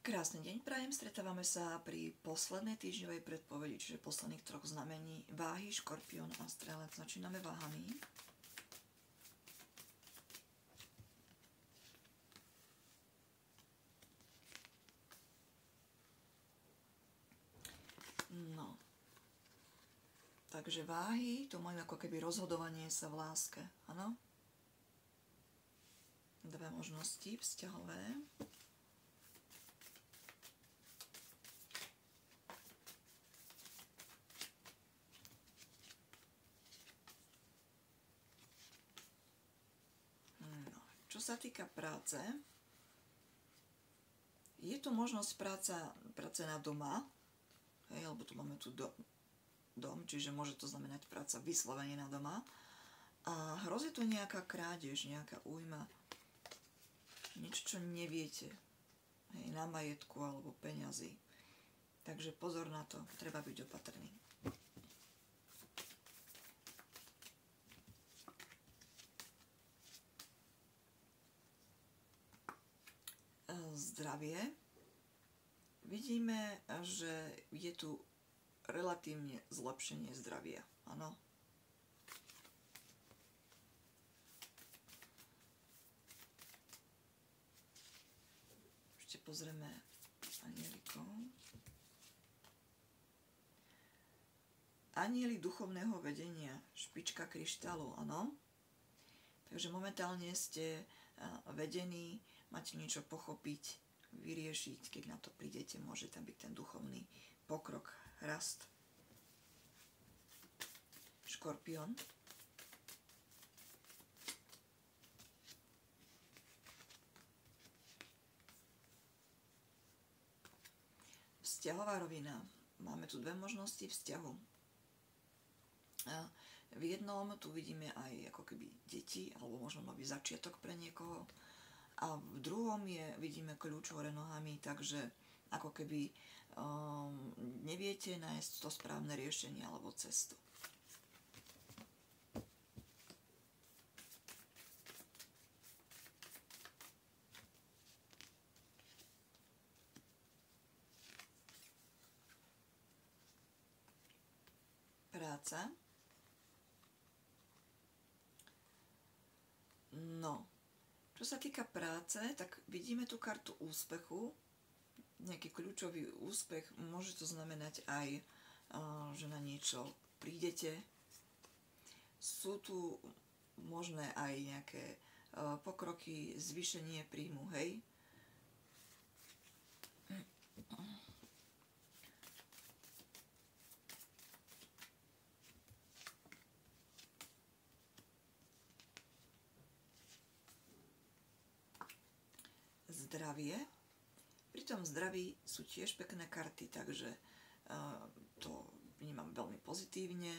Krásny deň prajem, stretávame sa pri poslednej týždňovej predpovedi, čiže posledných 3 znamení váhy, škorpión a strelec. Začíname váhami. No. Takže váhy, to majú ako keby rozhodovanie sa v láske, áno? Dve možnosti vzťahové. Čo sa týka práce, je tu možnosť práce na doma, lebo tu máme tu dom, čiže môže to znamenať práca vyslovene na doma. A hrozí tu nejaká krádež, nejaká újma, niečo, čo neviete, na majetku alebo peňazí. Takže pozor na to, treba byť opatrný. Zdravie. Vidíme, že je tu relatívne zlepšenie zdravia. Áno. Ešte pozrieme anielikov. Anieli duchovného vedenia, špička kryštálu, áno. Takže momentálne ste vedení, máte niečo pochopiť, vyriešiť, keď na to prídete, môže tam byť ten duchovný pokrok, rast. Škorpión. Vzťahová rovina. Máme tu dve možnosti vzťahu. V jednom tu vidíme aj ako keby deti, alebo možno nový začiatok pre niekoho. A v druhom vidíme kľúč hore nohami, takže ako keby neviete nájsť to správne riešenie alebo cestu. Práca. No. Čo sa týka práce, tak vidíme tú kartu úspechu, nejaký kľúčový úspech, môže to znamenať aj, že na niečo prídete. Sú tu možné aj nejaké pokroky, zvýšenie príjmu, hej. Zdravie. Pri tom zdraví sú tiež pekné karty, takže to vnímam veľmi pozitívne.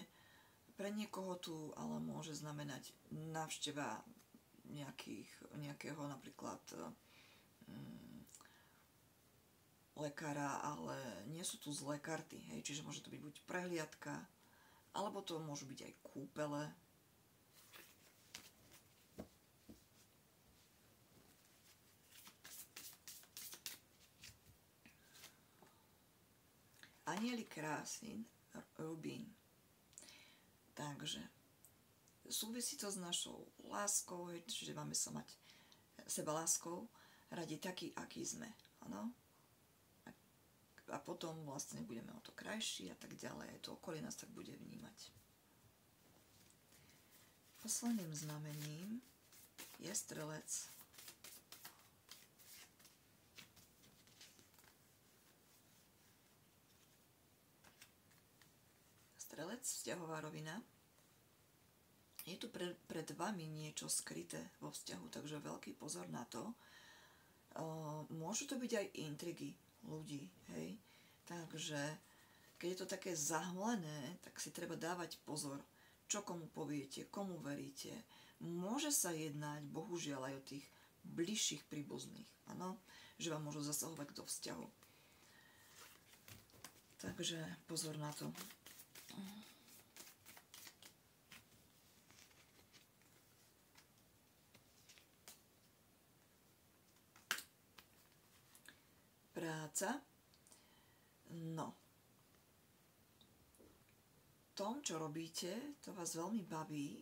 Pre niekoho tu ale môže znamenať návšteva nejakého napríklad lekára, ale nie sú tu zlé karty, hej, čiže môže to byť buď prehliadka, alebo to môžu byť aj kúpele. Anieli krásny, rubín. Takže súvisí to s našou láskou, čiže máme sa mať seba láskou, radi taký, aký sme. Áno? A potom vlastne budeme o to krajší a tak ďalej. Aj to okolie nás tak bude vnímať. Posledným znamením je strelec. Strelec, vzťahová rovina. Je tu pred vami niečo skryté vo vzťahu, takže veľký pozor na to. Môžu to byť aj intrigy ľudí, hej. Takže keď je to také zahmlené, tak si treba dávať pozor, čo komu poviete, komu veríte. Môže sa jednať, bohužiaľ, aj o tých bližších príbuzných, áno, že vám môžu zasahovať do vzťahu. Takže pozor na to. práca. No, tom, čo robíte, to vás veľmi baví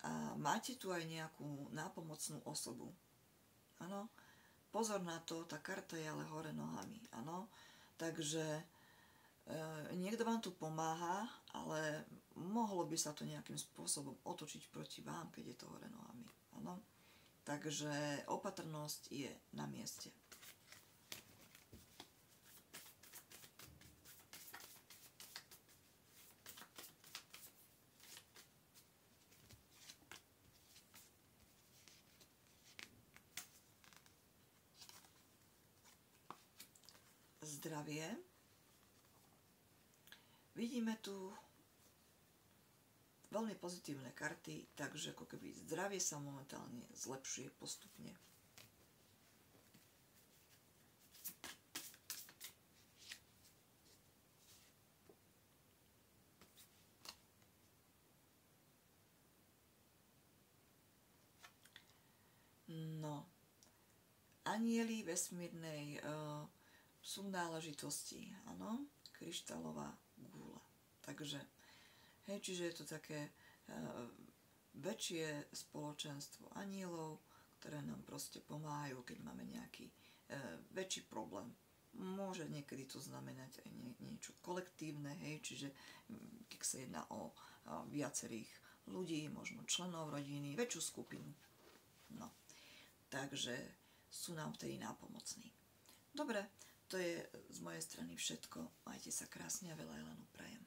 a máte tu aj nejakú nápomocnú osobu. Áno, pozor na to, tá karta je ale hore nohami, áno. Takže niekto vám tu pomáha, ale mohlo by sa to nejakým spôsobom otočiť proti vám, keď je to hore nohami, áno. Takže opatrnosť je na mieste. Zdravie. Vidíme tu veľmi pozitívne karty, takže ako keby zdravie sa momentálne zlepšuje postupne. No, anjeli vesmírnej sú náležitosti, áno, kryštálová gúľa. Takže, hej, čiže je to také väčšie spoločenstvo anielov, ktoré nám proste pomáhajú, keď máme nejaký väčší problém. Môže niekedy to znamenať aj niečo kolektívne, hej, čiže keď sa jedná o viacerých ľudí, možno členov rodiny, väčšiu skupinu. No, takže sú nám vtedy nápomocní. Dobre, to je z mojej strany všetko. Majte sa krásne a veľa Elenu prajem.